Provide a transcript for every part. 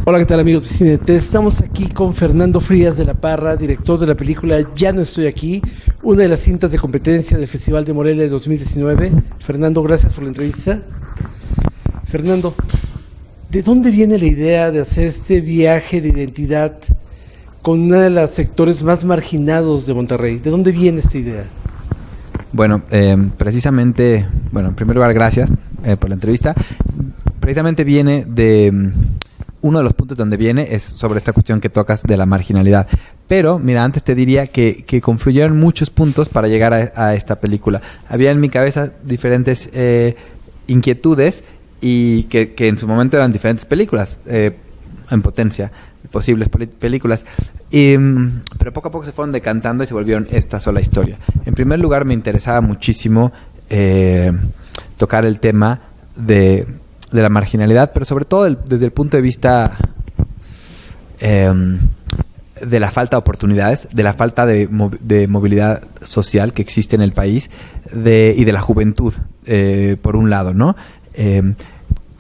Hola, ¿qué tal, amigos de Cinete? Estamos aquí con Fernando Frías de la Parra, director de la película Ya no estoy aquí, una de las cintas de competencia del Festival de Morelia de 2019. Fernando, gracias por la entrevista. Fernando, ¿de dónde viene la idea de hacer este viaje de identidad con uno de los sectores más marginados de Monterrey? ¿De dónde viene esta idea? Bueno, precisamente, en primer lugar, gracias por la entrevista. Precisamente viene de... Uno de los puntos donde viene es sobre esta cuestión que tocas de la marginalidad. Pero, mira, antes te diría que confluyeron muchos puntos para llegar a esta película. Había en mi cabeza diferentes inquietudes y que en su momento eran diferentes películas en potencia, posibles películas. Pero poco a poco se fueron decantando y se volvieron esta sola historia. En primer lugar, me interesaba muchísimo tocar el tema de la marginalidad, pero sobre todo desde el punto de vista de la falta de oportunidades, de la falta de movilidad social que existe en el país y de la juventud, por un lado, ¿no?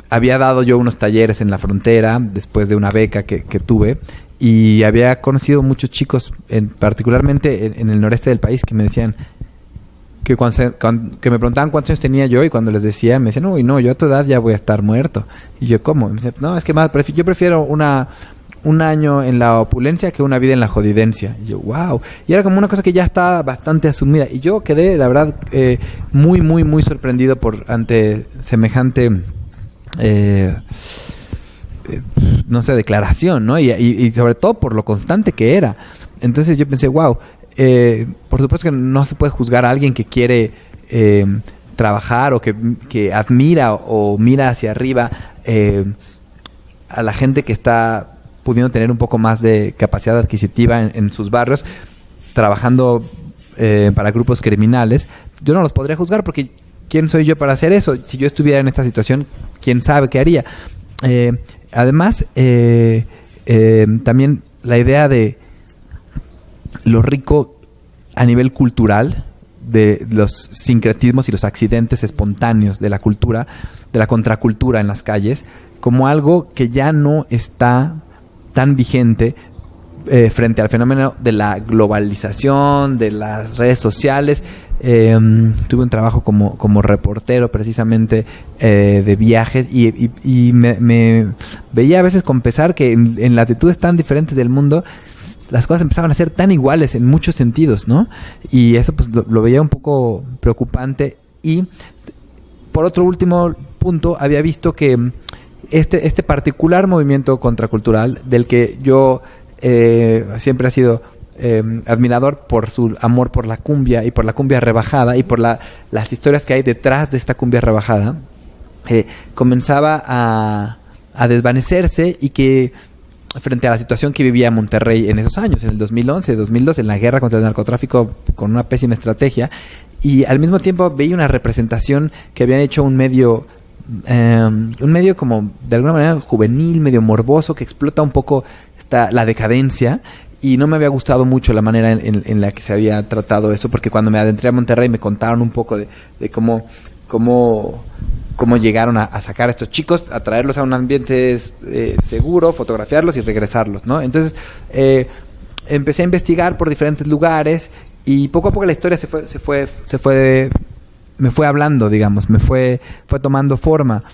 Había dado yo unos talleres en la frontera después de una beca que tuve y había conocido muchos chicos, particularmente en el noreste del país, que me decían que que me preguntaban cuántos años tenía yo, y cuando les decía me decían, uy, no, yo a tu edad ya voy a estar muerto. Y yo, ¿cómo? Y me decían, no, es que yo prefiero un año en la opulencia que una vida en la jodidencia. Y yo, wow. Y era como una cosa que ya estaba bastante asumida. Y yo quedé, la verdad, muy, muy, muy sorprendido ante semejante, no sé, declaración, ¿no? Y sobre todo por lo constante que era. Entonces yo pensé, wow. Por supuesto que no se puede juzgar a alguien que quiere trabajar o que admira o mira hacia arriba a la gente que está pudiendo tener un poco más de capacidad adquisitiva en sus barrios, trabajando para grupos criminales. Yo no los podría juzgar porque ¿quién soy yo para hacer eso? Si yo estuviera en esta situación, ¿quién sabe qué haría? Además, también la idea de lo rico a nivel cultural, de los sincretismos y los accidentes espontáneos de la cultura, de la contracultura en las calles, como algo que ya no está tan vigente frente al fenómeno de la globalización, de las redes sociales. Tuve un trabajo como reportero precisamente de viajes y me veía a veces con pesar que en latitudes tan diferentes del mundo las cosas empezaban a ser tan iguales en muchos sentidos, ¿no? Y eso pues lo veía un poco preocupante. Y por otro último punto, había visto que este particular movimiento contracultural, del que yo siempre he sido admirador por su amor por la cumbia y por la cumbia rebajada y por las historias que hay detrás de esta cumbia rebajada, comenzaba a desvanecerse, y que frente a la situación que vivía Monterrey en esos años, en el 2011, 2012, en la guerra contra el narcotráfico con una pésima estrategia, y al mismo tiempo veía una representación que habían hecho un medio como de alguna manera juvenil, medio morboso, que explota un poco la decadencia, y no me había gustado mucho la manera en la que se había tratado eso, porque cuando me adentré a Monterrey me contaron un poco de cómo llegaron a sacar a estos chicos, a traerlos a un ambiente seguro, fotografiarlos y regresarlos, ¿no? Entonces empecé a investigar por diferentes lugares, y poco a poco la historia me fue hablando, digamos, fue tomando forma.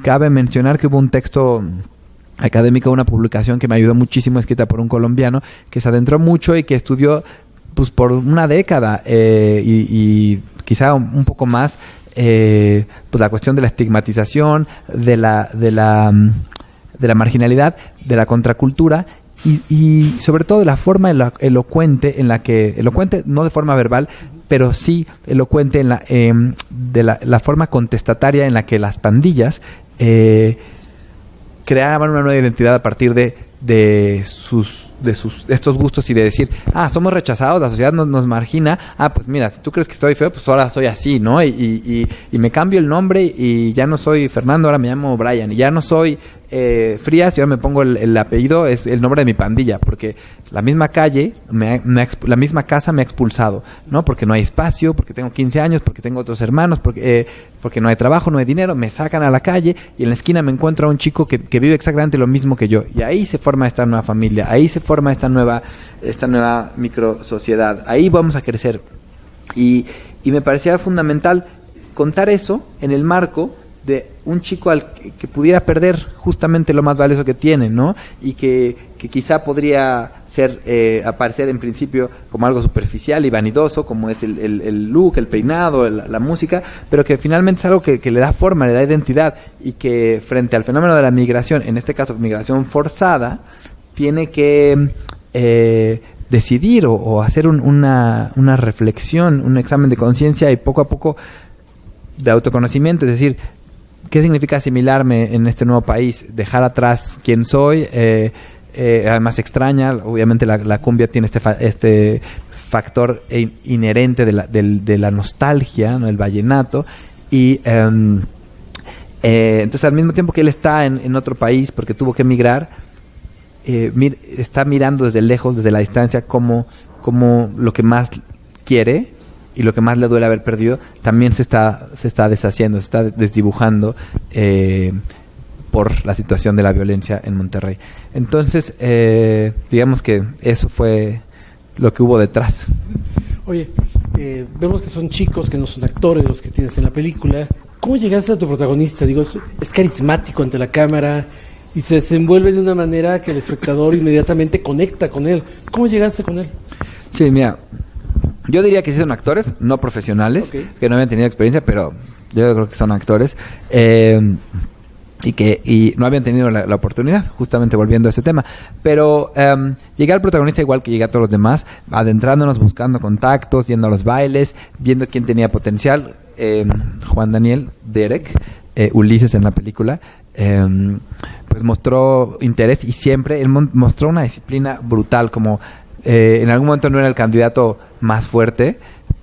Cabe mencionar que hubo un texto académico, una publicación que me ayudó muchísimo, escrita por un colombiano que se adentró mucho y que estudió pues por una década y quizá un poco más, pues la cuestión de la estigmatización, de la marginalidad, de la contracultura, y sobre todo de la forma elocuente elocuente no de forma verbal, pero sí elocuente de la forma contestataria en la que las pandillas creaban una nueva identidad a partir de estos gustos y de decir, somos rechazados, la sociedad nos margina, pues mira, si tú crees que estoy feo, pues ahora soy así, ¿no? Y me cambio el nombre y ya no soy Fernando, ahora me llamo Brian, y ya no soy Frías, y ahora me pongo el apellido, es el nombre de mi pandilla, porque la misma calle, la misma casa me ha expulsado, ¿no? Porque no hay espacio, porque tengo 15 años, porque tengo otros hermanos, porque no hay trabajo, no hay dinero, me sacan a la calle y en la esquina me encuentro a un chico que vive exactamente lo mismo que yo, y ahí se forma esta nueva familia, ahí se forma esta nueva micro sociedad, ahí vamos a crecer. Y me parecía fundamental contar eso en el marco de un chico al que pudiera perder justamente lo más valioso que tiene, ¿no? Y que quizá podría aparecer en principio como algo superficial y vanidoso, como es el look, el peinado, la música, pero que finalmente es algo que le da forma, le da identidad, y que frente al fenómeno de la migración, en este caso migración forzada, tiene que decidir o hacer una reflexión, un examen de conciencia y poco a poco de autoconocimiento, es decir, ¿qué significa asimilarme en este nuevo país? Dejar atrás quién soy. Además extraña, obviamente la cumbia tiene este factor inherente de la nostalgia, ¿no? El vallenato. Y entonces al mismo tiempo que él está en otro país porque tuvo que emigrar, está mirando desde lejos, desde la distancia, como lo que más quiere y lo que más le duele haber perdido también se está deshaciendo, se está desdibujando por la situación de la violencia en Monterrey. Entonces, digamos que eso fue lo que hubo detrás. Oye, vemos que son chicos, que no son actores los que tienes en la película. ¿Cómo llegaste a tu protagonista? Digo, es carismático ante la cámara y se desenvuelve de una manera que el espectador inmediatamente conecta con él. ¿Cómo llegaste con él? Sí, mira, yo diría que sí son actores, no profesionales, okay, que no habían tenido experiencia, pero yo creo que son actores, y no habían tenido la oportunidad, justamente volviendo a ese tema. Pero llegué al protagonista igual que llegué a todos los demás, adentrándonos, buscando contactos, yendo a los bailes, viendo quién tenía potencial. Juan Daniel, Derek, Ulises en la película, pues mostró interés, y siempre él mostró una disciplina brutal, como en algún momento no era el candidato más fuerte,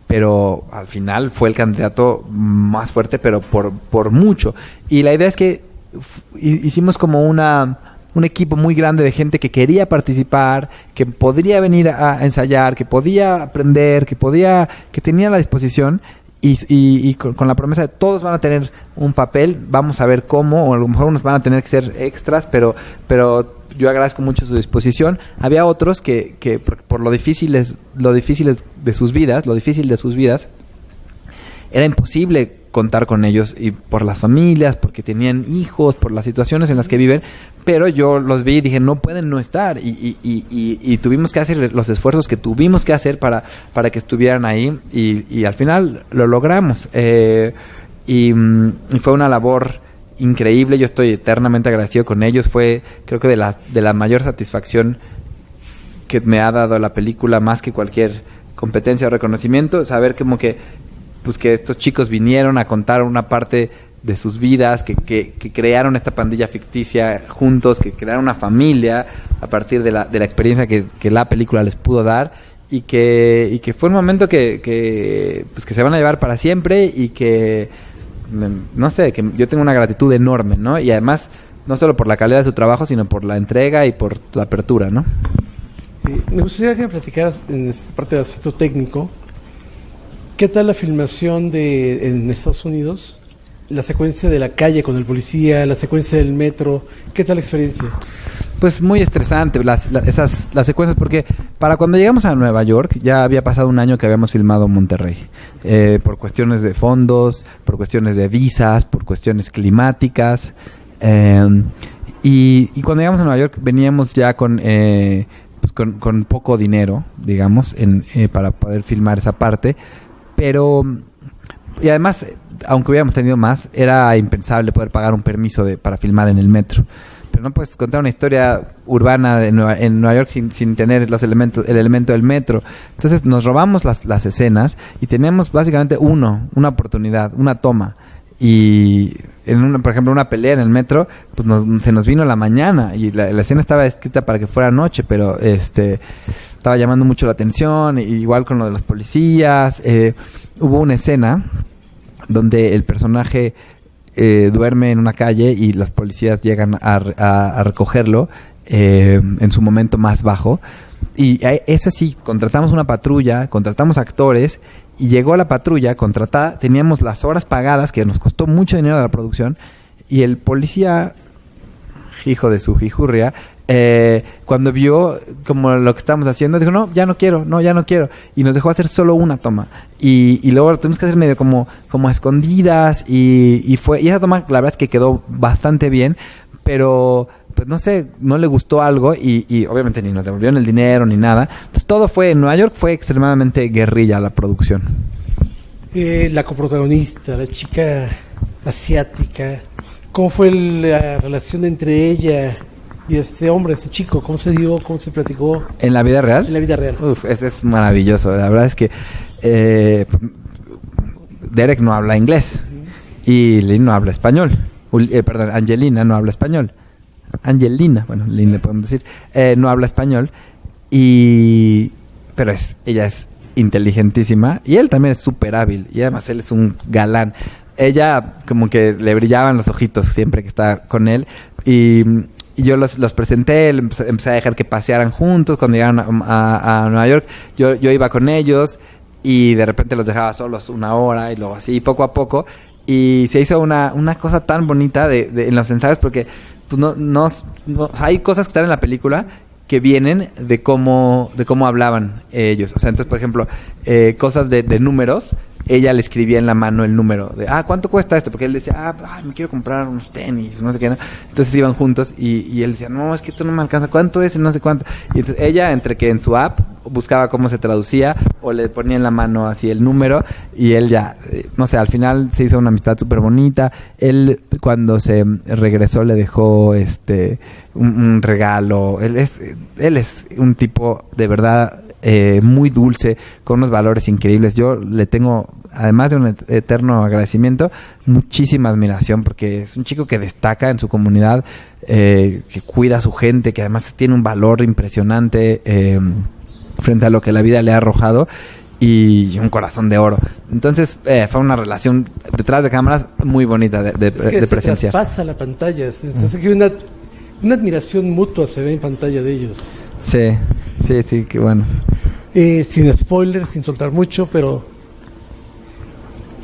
pero al final fue el candidato más fuerte, pero por mucho. Y la idea es que hicimos como un equipo muy grande de gente que quería participar, que podría venir a ensayar, que podía aprender, que tenía la disposición, y con la promesa de todos van a tener un papel. Vamos a ver cómo, o a lo mejor unos van a tener que ser extras, pero yo agradezco mucho su disposición. Había otros que por lo difícil de sus vidas, era imposible contar con ellos, y por las familias, porque tenían hijos, por las situaciones en las que viven, pero yo los vi y dije, no pueden no estar, y tuvimos que hacer los esfuerzos que tuvimos que hacer para que estuvieran ahí, y al final lo logramos, y fue una labor increíble. Yo estoy eternamente agradecido con ellos. Fue, creo que de la mayor satisfacción que me ha dado la película, más que cualquier competencia o reconocimiento, saber como que estos chicos vinieron a contar una parte de sus vidas, que crearon esta pandilla ficticia juntos, que crearon una familia a partir de la experiencia que la película les pudo dar, y que fue un momento que se van a llevar para siempre, y que no sé, que yo tengo una gratitud enorme, ¿no? Y además, no solo por la calidad de su trabajo, sino por la entrega y por la apertura, ¿no? Me gustaría que me platicaras en esta parte del aspecto técnico. ¿Qué tal la filmación en Estados Unidos? La secuencia de la calle con el policía, la secuencia del metro. ¿Qué tal la experiencia? Pues muy estresante las secuencias, porque para cuando llegamos a Nueva York ya había pasado un año que habíamos filmado en Monterrey, por cuestiones de fondos, por cuestiones de visas, por cuestiones climáticas, y cuando llegamos a Nueva York veníamos ya con poco dinero, digamos, para poder filmar esa parte, pero y además, aunque hubiéramos tenido más, era impensable poder pagar un permiso para filmar en el metro. Pero no puedes contar una historia urbana en Nueva York sin tener el elemento del metro. Entonces nos robamos las escenas y teníamos básicamente una oportunidad, una toma. y por ejemplo, una pelea en el metro, pues se nos vino la mañana y la escena estaba escrita para que fuera noche, pero estaba llamando mucho la atención, igual con lo de los policías. Hubo una escena donde el personaje duerme en una calle y los policías llegan a recogerlo en su momento más bajo. Y es así, contratamos una patrulla, contratamos actores y llegó la patrulla contratada, teníamos las horas pagadas, que nos costó mucho dinero de la producción, y el policía, hijo de su jijurria, cuando vio como lo que estábamos haciendo, dijo, no, ya no quiero, y nos dejó hacer solo una toma, y luego lo tuvimos que hacer medio como a escondidas, y esa toma la verdad es que quedó bastante bien, pero pues no sé, no le gustó algo y obviamente ni nos devolvieron el dinero ni nada. Entonces todo fue, en Nueva York fue extremadamente guerrilla la producción. La coprotagonista, la chica asiática, ¿cómo fue la relación entre ella y este hombre, este chico? ¿Cómo se dio? ¿Cómo se platicó? ¿En la vida real? En la vida real. Uf, es maravilloso. La verdad es que Derek no habla inglés y Lynn no habla español. Angelina no habla español. Angelina, bueno, Lynn le podemos decir, no habla español, pero ella es inteligentísima y él también es súper hábil y además él es un galán. Ella como que le brillaban los ojitos siempre que estaba con él y yo los presenté, empecé a dejar que pasearan juntos cuando llegaron a Nueva York. Yo iba con ellos y de repente los dejaba solos una hora y luego así poco a poco, y se hizo una cosa tan bonita en los ensayos, porque pues no, hay cosas que están en la película que vienen de cómo hablaban ellos. O sea, entonces, por ejemplo, cosas de números, ella le escribía en la mano el número de, ¿cuánto cuesta esto? Porque él decía, me quiero comprar unos tenis, no sé qué, ¿no? Entonces iban juntos y él decía, no, es que esto no me alcanza, ¿cuánto es? No sé cuánto. Y entonces ella, entre que en su app buscaba cómo se traducía o le ponía en la mano así el número, y él ya, no sé, al final se hizo una amistad súper bonita. Él, cuando se regresó, le dejó un regalo. Él es un tipo de verdad muy dulce, con unos valores increíbles. Yo le tengo, además de un eterno agradecimiento, muchísima admiración, porque es un chico que destaca en su comunidad, que cuida a su gente, que además tiene un valor impresionante frente a lo que la vida le ha arrojado, y un corazón de oro. Entonces fue una relación detrás de cámaras muy bonita de presenciar. Pasa la pantalla, una admiración mutua se ve en pantalla de ellos. Sí, qué bueno. Sin spoilers, sin soltar mucho, pero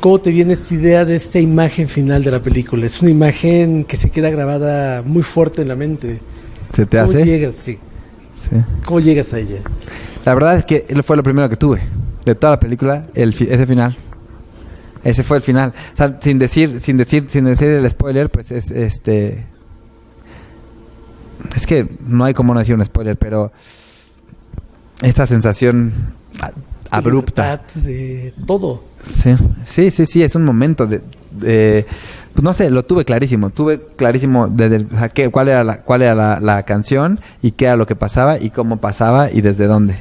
¿cómo te viene esta idea de esta imagen final de la película? Es una imagen que se queda grabada muy fuerte en la mente. ¿Se te hace? ¿Cómo llegas? Sí. ¿Cómo llegas a ella? La verdad es que fue lo primero que tuve de toda la película, ese final. Ese fue el final. O sea, sin decir el spoiler, pues es que no hay como no decir un spoiler, pero esta sensación abrupta de todo. Sí, es un momento pues no sé, lo tuve clarísimo desde cuál era la canción y qué era lo que pasaba y cómo pasaba y desde dónde.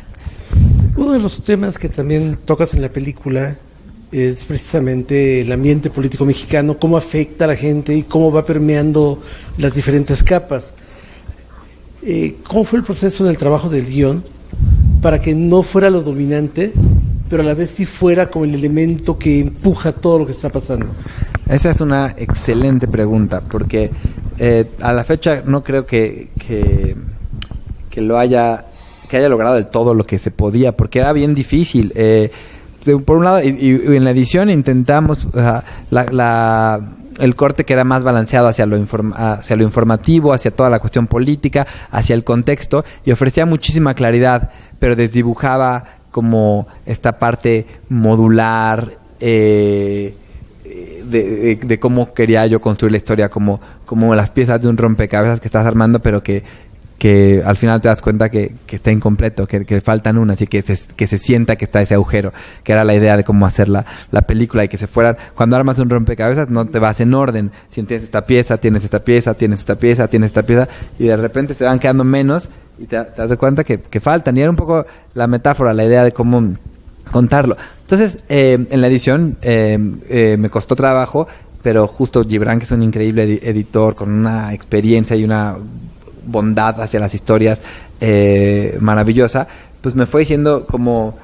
Uno de los temas que también tocas en la película es precisamente el ambiente político mexicano, cómo afecta a la gente y cómo va permeando las diferentes capas. ¿Cómo fue el proceso en el trabajo del guión para que no fuera lo dominante, pero a la vez sí fuera como el elemento que empuja todo lo que está pasando? Esa es una excelente pregunta, porque a la fecha no creo que haya logrado del todo lo que se podía, porque era bien difícil. Por un lado, y en la edición intentamos el corte que era más balanceado hacia lo informativo, hacia toda la cuestión política, hacia el contexto, y ofrecía muchísima claridad, pero desdibujaba como esta parte modular de cómo quería yo construir la historia, como las piezas de un rompecabezas que estás armando, pero que al final te das cuenta que está incompleto, que faltan unas, y que se sienta que está ese agujero, que era la idea de cómo hacer la película, y que se fueran, cuando armas un rompecabezas no te vas en orden, si tienes esta pieza, tienes esta pieza, tienes esta pieza, tienes esta pieza, y de repente te van quedando menos y te das cuenta que faltan, y era un poco la metáfora, la idea de cómo contarlo. Entonces en la edición me costó trabajo pero justo Gibran, que es un increíble editor con una experiencia y una bondad hacia las historias maravillosa, pues me fue diciendo como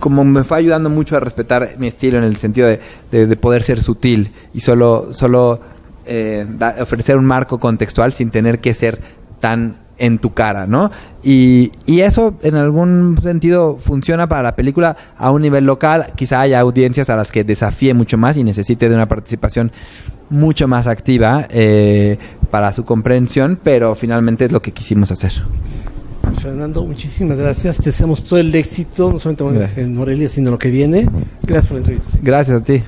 me fue ayudando mucho a respetar mi estilo en el sentido de poder ser sutil y solo ofrecer un marco contextual sin tener que ser tan en tu cara, ¿no? Y eso en algún sentido funciona para la película a un nivel local. Quizá haya audiencias a las que desafíe mucho más y necesite de una participación mucho más activa para su comprensión, pero finalmente es lo que quisimos hacer. Fernando, muchísimas gracias. Te deseamos todo el éxito, no solamente en Morelia, sino lo que viene. Gracias por la entrevista. Gracias a ti.